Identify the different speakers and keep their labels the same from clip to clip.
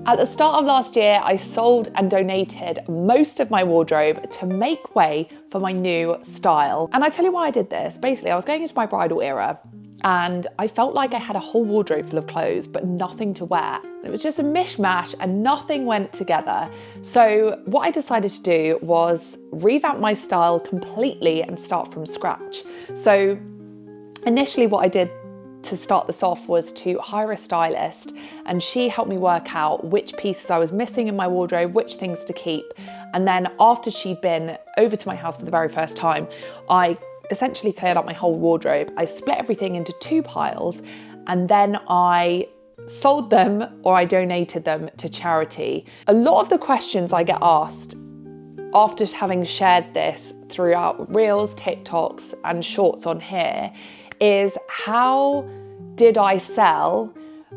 Speaker 1: At the start of last year, I sold and donated most of my wardrobe to make way for my new style. And I tell you why I did this. Basically, I was going into my bridal era and I felt like I had a whole wardrobe full of clothes, but nothing to wear. It was just a mishmash and nothing went together. So what I decided to do was revamp my style completely and start from scratch. So initially what I did to start this off was to hire a stylist, and she helped me work out which pieces I was missing in my wardrobe, which things to keep. And then after she'd been over to my house for the very first time, I essentially cleared up my whole wardrobe. I split everything into 2 piles, and then I sold them or I donated them to charity. A lot of the questions I get asked after having shared this throughout Reels, TikToks and Shorts on here is, how did I sell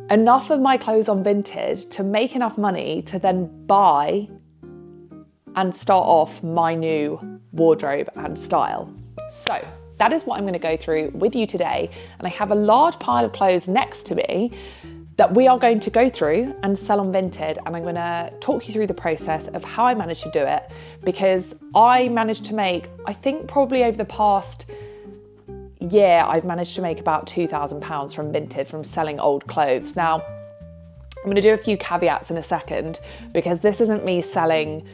Speaker 1: enough of my clothes on Vinted to make enough money to then buy and start off my new wardrobe and style? So that is what I'm going to go through with you today. And I have a large pile of clothes next to me that we are going to go through and sell on Vinted. And I'm going to talk you through the process of how I managed to do it, because I managed to make, I think probably over the past year, I've managed to make about £2,000 from Vinted from selling old clothes. Now, I'm going to do a few caveats in a second, because this isn't me selling,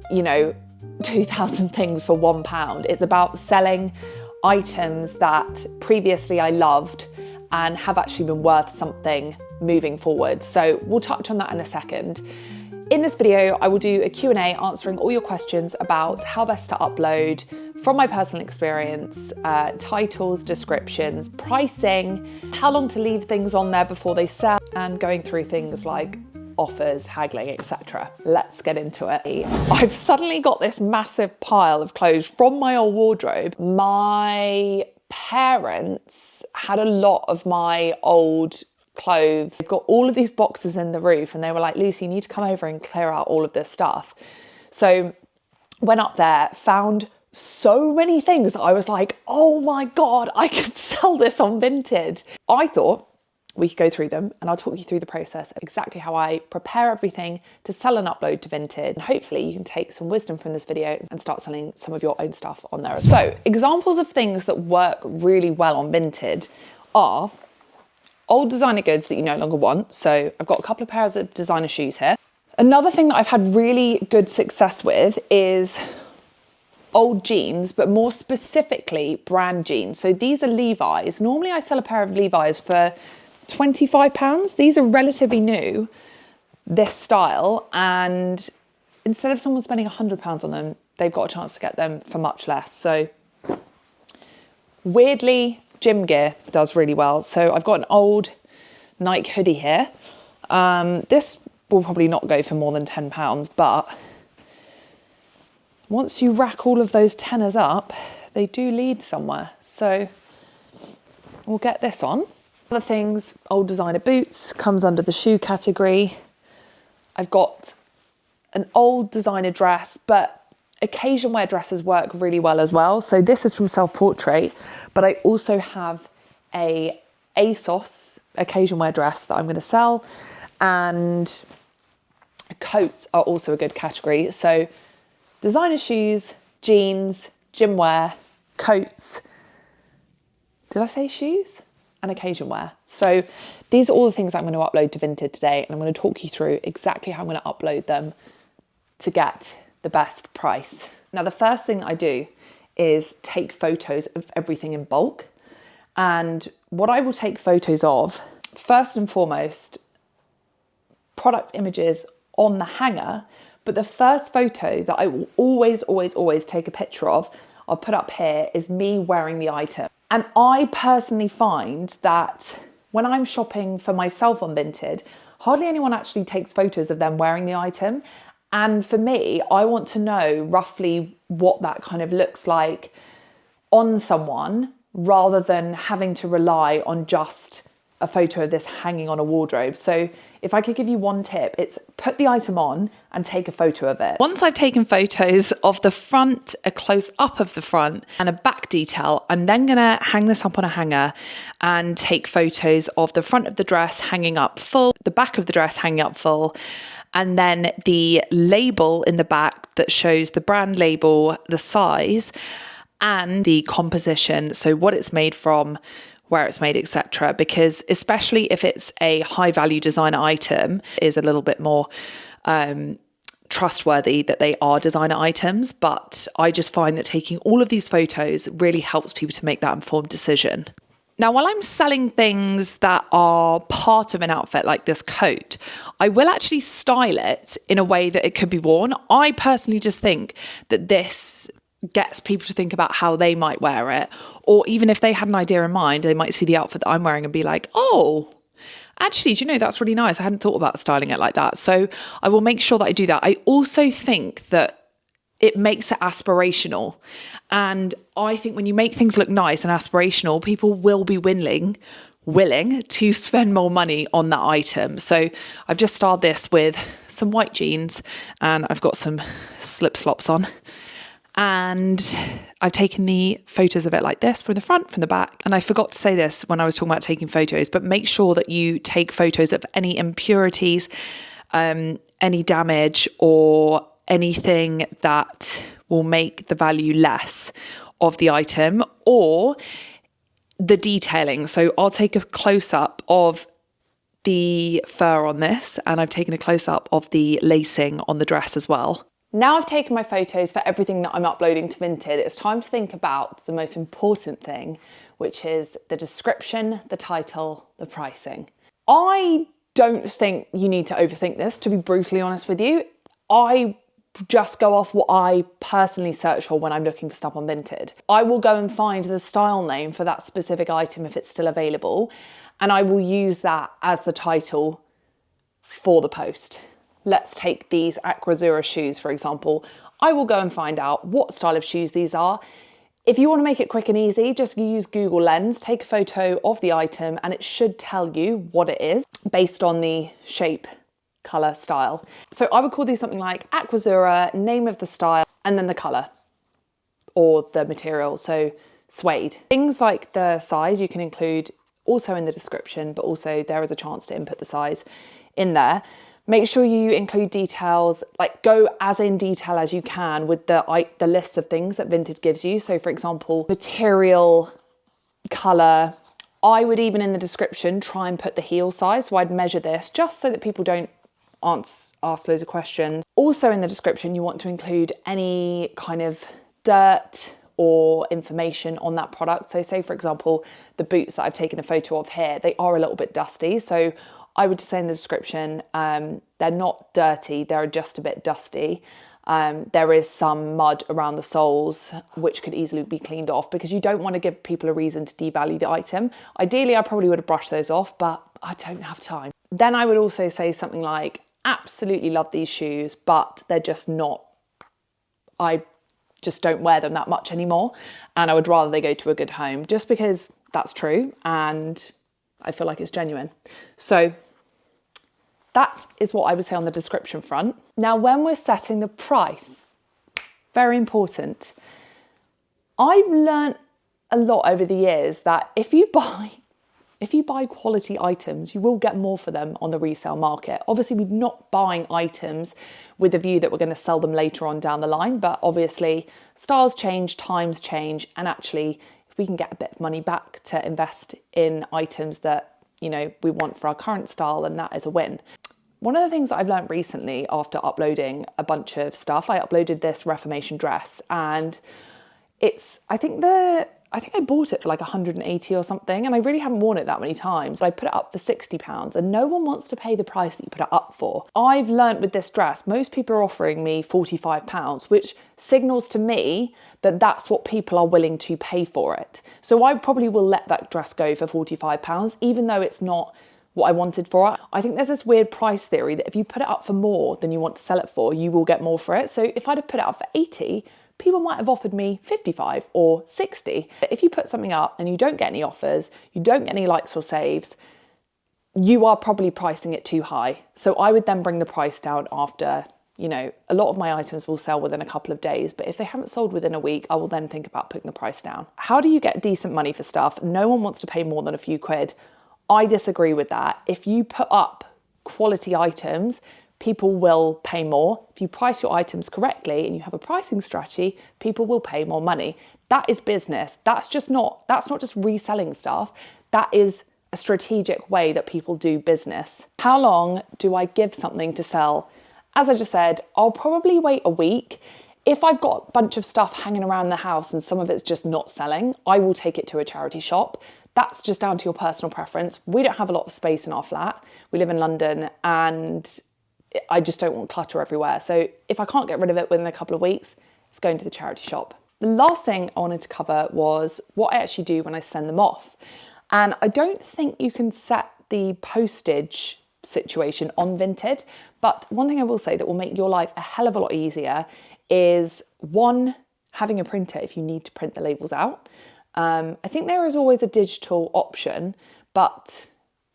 Speaker 1: 2,000 things for £1. It's about selling items that previously I loved and have actually been worth something moving forward. So we'll touch on that in a second. In this video, I will do a Q&A answering all your questions about how best to upload from my personal experience, titles, descriptions, pricing, how long to leave things on there before they sell, and going through things like offers, haggling, etc. Let's get into it. I've suddenly got this massive pile of clothes from my old wardrobe. My parents had a lot of my old clothes. They've got all of these boxes in the roof, and they were like, Lucy, you need to come over and clear out all of this stuff. So went up there, found so many things that I was like, oh my God, I could sell this on Vinted. I thought we could go through them and I'll talk you through the process of exactly how I prepare everything to sell and upload to Vinted. And hopefully you can take some wisdom from this video and start selling some of your own stuff on there as well. So examples of things that work really well on Vinted are old designer goods that you no longer want. So I've got a couple of pairs of designer shoes here. Another thing that I've had really good success with is old jeans, but more specifically brand jeans. So these are Levi's. Normally I sell a pair of Levi's for £25. These are relatively new, this style, and instead of someone spending £100 on them, they've got a chance to get them for much less. So weirdly, gym gear does really well. So I've got an old Nike hoodie here. This will probably not go for more than £10, but once you rack all of those tenors up, they do lead somewhere. So we'll get this on. Other things, old designer boots comes under the shoe category. I've got an old designer dress, but occasion wear dresses work really well as well. So this is from Self Portrait, but I also have a ASOS occasion wear dress that I'm going to sell, and coats are also a good category. So designer shoes, jeans, gym wear, coats. Did I say shoes? And occasion wear. So these are all the things I'm going to upload to Vinted today, and I'm going to talk you through exactly how I'm going to upload them to get the best price. Now, the first thing I do is take photos of everything in bulk. And what I will take photos of, first and foremost, product images on the hanger. But the first photo that I will always take a picture of, I'll put up here, is me wearing the item. And I personally find that when I'm shopping for myself on Vinted, hardly anyone actually takes photos of them wearing the item. And for me, I want to know roughly what that kind of looks like on someone, rather than having to rely on just a photo of this hanging on a wardrobe. So if I could give you one tip, it's put the item on and take a photo of it. Once I've taken photos of the front, a close up of the front and a back detail, I'm then gonna hang this up on a hanger and take photos of the front of the dress hanging up full, the back of the dress hanging up full, and then the label in the back that shows the brand label, the size, and the composition, so what it's made from, where it's made, etc. Because especially if it's a high value designer item, is a little bit more trustworthy that they are designer items. But I just find that taking all of these photos really helps people to make that informed decision. Now, while I'm selling things that are part of an outfit like this coat, I will actually style it in a way that it could be worn. I personally just think that this gets people to think about how they might wear it, or even if they had an idea in mind, they might see the outfit that I'm wearing and be like, oh, actually, do you know, that's really nice. I hadn't thought about styling it like that. So I will make sure that I do that. I also think that it makes it aspirational. And I think when you make things look nice and aspirational, people will be willing to spend more money on that item. So I've just styled this with some white jeans and I've got some slip slops on. And I've taken the photos of it like this, from the front, from the back. And I forgot to say this when I was talking about taking photos, but make sure that you take photos of any impurities, any damage, or anything that will make the value less of the item, or the detailing. So I'll take a close up of the fur on this, and I've taken a close up of the lacing on the dress as well. Now I've taken my photos for everything that I'm uploading to Vinted, it's time to think about the most important thing, which is the description, the title, the pricing. I don't think you need to overthink this, to be brutally honest with you. I just go off what I personally search for when I'm looking for stuff on Vinted. I will go and find the style name for that specific item if it's still available, and I will use that as the title for the post. Let's take these Aquazzura shoes, for example. I will go and find out what style of shoes these are. If you want to make it quick and easy, just use Google Lens, take a photo of the item, and it should tell you what it is based on the shape, color, style. So I would call these something like Aquazzura, name of the style, and then the color or the material, so suede. Things like the size you can include also in the description, but also there is a chance to input the size in there. Make sure you include details, like go as in detail as you can with the list of things that Vinted gives you. So for example, material, color. I would even in the description try and put the heel size. So I'd measure this just so that people don't ask loads of questions. Also in the description, you want to include any kind of dirt or information on that product. So say for example, the boots that I've taken a photo of here, they are a little bit dusty. So I would just say in the description, they're not dirty, they're just a bit dusty. There is some mud around the soles, which could easily be cleaned off because you don't want to give people a reason to devalue the item. Ideally, I probably would have brushed those off, but I don't have time. Then I would also say something like, absolutely love these shoes, but they're just not, I just don't wear them that much anymore. And I would rather they go to a good home, just because that's true. And I feel like it's genuine. So that is what I would say on the description front. Now, when we're setting the price, very important. I've learned a lot over the years that if you buy quality items, you will get more for them on the resale market. Obviously, we're not buying items with a view that we're going to sell them later on down the line, but obviously styles change, times change, and actually if we can get a bit of money back to invest in items that, you know, we want for our current style, then that is a win. One of the things that I've learned recently after uploading a bunch of stuff, I uploaded this Reformation dress, and I think I bought it for like 180 or something, and I really haven't worn it that many times. I put it up for £60 and no one wants to pay the price that you put it up for. I've learnt with this dress, most people are offering me £45, which signals to me that that's what people are willing to pay for it. So I probably will let that dress go for £45, even though it's not what I wanted for it. I think there's this weird price theory that if you put it up for more than you want to sell it for, you will get more for it. So if I'd have put it up for 80, people might have offered me 55 or 60. If you put something up and you don't get any offers, you don't get any likes or saves, you are probably pricing it too high. So I would then bring the price down after, you know, a lot of my items will sell within a couple of days, but if they haven't sold within a week, I will then think about putting the price down. How do you get decent money for stuff? No one wants to pay more than a few quid. I disagree with that. If you put up quality items, people will pay more. If you price your items correctly and you have a pricing strategy, people will pay more money. That is business. That's not just reselling stuff. That is a strategic way that people do business. How long do I give something to sell? As I just said, I'll probably wait a week. If I've got a bunch of stuff hanging around the house and some of it's just not selling, I will take it to a charity shop. That's just down to your personal preference. We don't have a lot of space in our flat. We live in London and I just don't want clutter everywhere. So if I can't get rid of it within a couple of weeks, it's going to the charity shop. The last thing I wanted to cover was what I actually do when I send them off. And I don't think you can set the postage situation on Vinted, but one thing I will say that will make your life a hell of a lot easier is one, having a printer if you need to print the labels out. I think there is always a digital option, but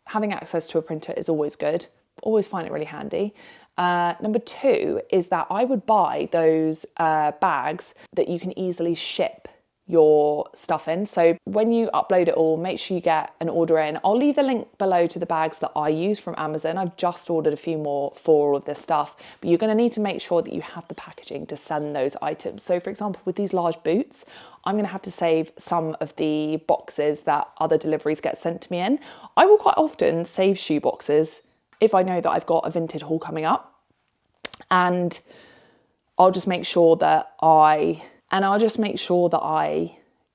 Speaker 1: having access to a printer is always good. Always find it really handy. Number two is that I would buy those bags that you can easily ship your stuff in. So when you upload it all, make sure you get an order in. I'll leave the link below to the bags that I use from Amazon. I've just ordered a few more for all of this stuff, but you're going to need to make sure that you have the packaging to send those items. So for example, with these large boots, I'm going to have to save some of the boxes that other deliveries get sent to me in. I will quite often save shoe boxes if I know that I've got a Vinted haul coming up, and I'll just make sure that I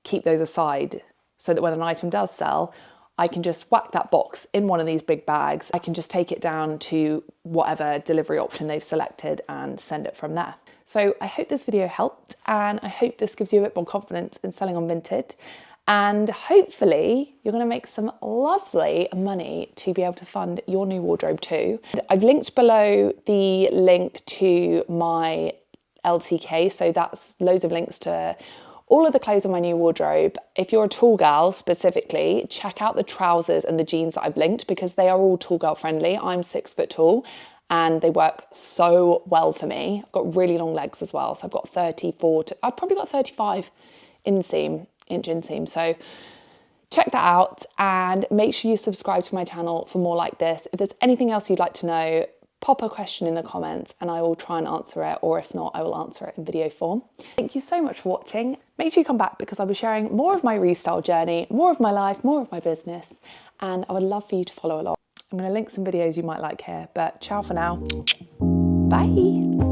Speaker 1: keep those aside so that when an item does sell, I can just whack that box in one of these big bags. I can just take it down to whatever delivery option they've selected and send it from there. So I hope this video helped, and I hope this gives you a bit more confidence in selling on Vinted. And hopefully you're going to make some lovely money to be able to fund your new wardrobe too. I've linked below the link to my LTK, so that's loads of links to all of the clothes in my new wardrobe. If you're a tall gal specifically, check out the trousers and the jeans that I've linked because they are all tall girl friendly. I'm 6 foot tall and they work so well for me. I've got really long legs as well, so I've got 34 to, I've probably got 35 inch inseam. So check that out and make sure you subscribe to my channel for more like this. If there's anything else you'd like to know, pop a question in the comments and I will try and answer it, or if not, I will answer it in video form. Thank you so much for watching. Make sure you come back because I'll be sharing more of my restyle journey, more of my life, more of my business, and I would love for you to follow along. I'm going to link some videos you might like here, but ciao for now. Bye.